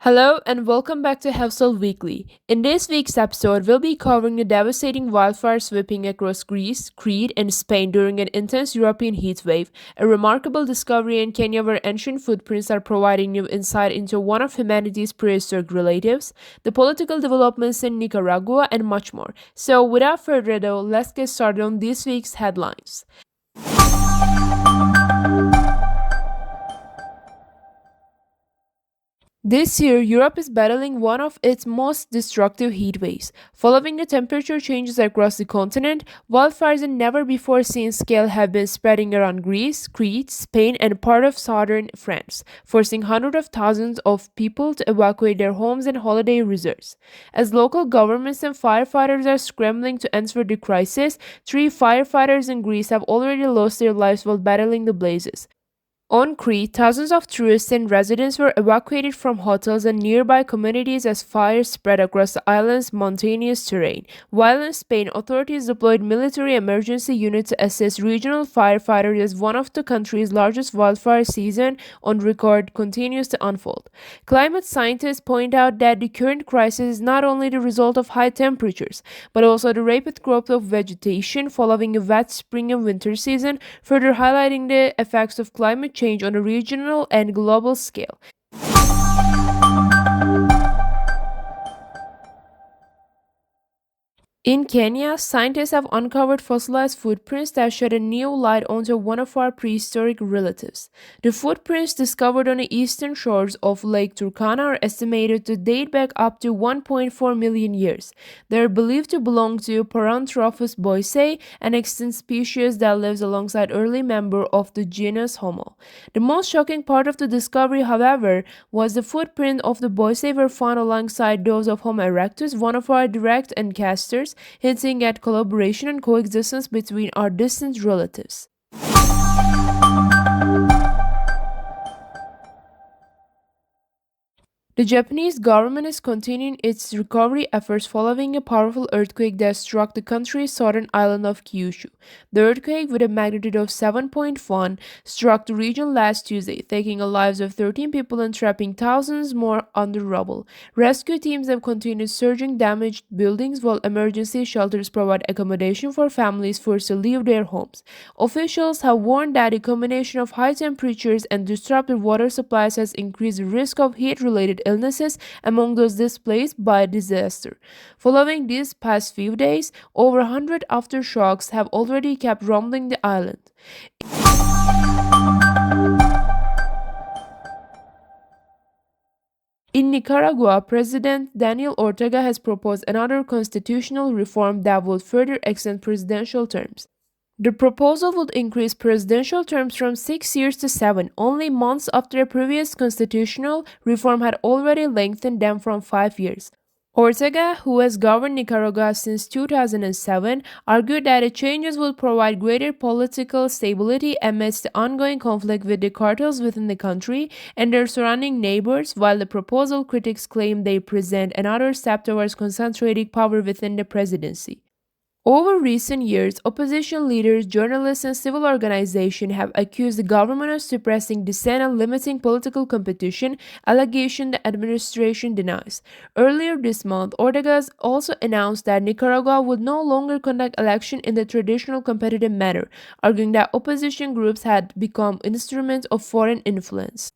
Hello and welcome back to Hevsel Weekly. In this week's episode, we'll be covering the devastating wildfires sweeping across Greece, Crete, and Spain during an intense European heat wave, a remarkable discovery in Kenya where ancient footprints are providing new insight into one of humanity's prehistoric relatives, the political developments in Nicaragua, and much more. So, without further ado, let's get started on this week's headlines. This year, Europe is battling one of its most destructive heat waves. Following the temperature changes across the continent, wildfires in never before seen scale have been spreading around Greece, Crete, Spain, and part of southern France, forcing hundreds of thousands of people to evacuate their homes and holiday resorts. As local governments and firefighters are scrambling to answer the crisis, three firefighters in Greece have already lost their lives while battling the blazes. On Crete, thousands of tourists and residents were evacuated from hotels and nearby communities as fires spread across the island's mountainous terrain. While in Spain, authorities deployed military emergency units to assist regional firefighters as one of the country's largest wildfire season on record continues to unfold. Climate scientists point out that the current crisis is not only the result of high temperatures, but also the rapid growth of vegetation following a wet spring and winter season, further highlighting the effects of climate change on a regional and global scale. In Kenya, scientists have uncovered fossilized footprints that shed a new light onto one of our prehistoric relatives. The footprints discovered on the eastern shores of Lake Turkana are estimated to date back up to 1.4 million years. They are believed to belong to Paranthropus boisei, an extinct species that lives alongside early member of the genus Homo. The most shocking part of the discovery, however, was the footprint of the boisei were found alongside those of Homo erectus, one of our direct ancestors, hinting at collaboration and coexistence between our distant relatives. The Japanese government is continuing its recovery efforts following a powerful earthquake that struck the country's southern island of Kyushu. The earthquake, with a magnitude of 7.1, struck the region last Tuesday, taking the lives of 13 people and trapping thousands more under rubble. Rescue teams have continued searching damaged buildings while emergency shelters provide accommodation for families forced to leave their homes. Officials have warned that a combination of high temperatures and disrupted water supplies has increased the risk of heat-related illnesses among those displaced by disaster. Following these past few days, over 100 aftershocks have already kept rumbling the island. In Nicaragua, President Daniel Ortega has proposed another constitutional reform that would further extend presidential terms. The proposal would increase presidential terms from 6 years to 7, only months after a previous constitutional reform had already lengthened them from 5 years. Ortega, who has governed Nicaragua since 2007, argued that the changes would provide greater political stability amidst the ongoing conflict with the cartels within the country and their surrounding neighbors, while the proposal critics claim they present another step towards concentrating power within the presidency. Over recent years, opposition leaders, journalists, and civil organizations have accused the government of suppressing dissent and limiting political competition, allegation the administration denies. Earlier this month, Ortega also announced that Nicaragua would no longer conduct elections in the traditional competitive manner, arguing that opposition groups had become instruments of foreign influence.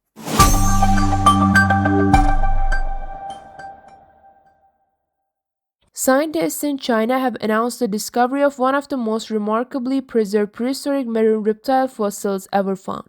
Scientists in China have announced the discovery of one of the most remarkably preserved prehistoric marine reptile fossils ever found.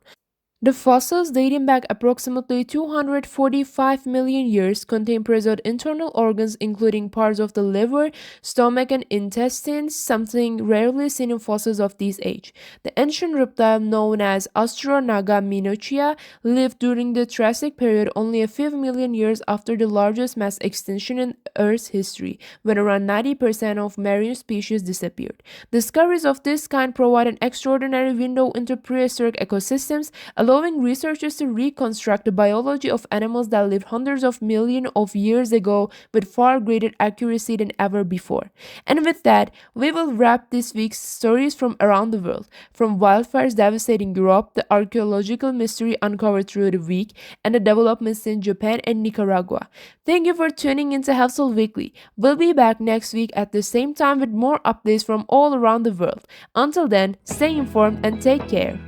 The fossils, dating back approximately 245 million years, contain preserved internal organs including parts of the liver, stomach, and intestines, something rarely seen in fossils of this age. The ancient reptile, known as Astronautominochia, lived during the Triassic period, only a few million years after the largest mass extinction in Earth's history, when around 90% of marine species disappeared. Discoveries of this kind provide an extraordinary window into prehistoric ecosystems, allowing allowing researchers to reconstruct the biology of animals that lived hundreds of millions of years ago with far greater accuracy than ever before. And with that, we will wrap this week's stories from around the world, from wildfires devastating Europe, the archaeological mystery uncovered through the week, and the developments in Japan and Nicaragua. Thank you for tuning into Hefsel Weekly. We'll be back next week at the same time with more updates from all around the world. Until then, stay informed and take care.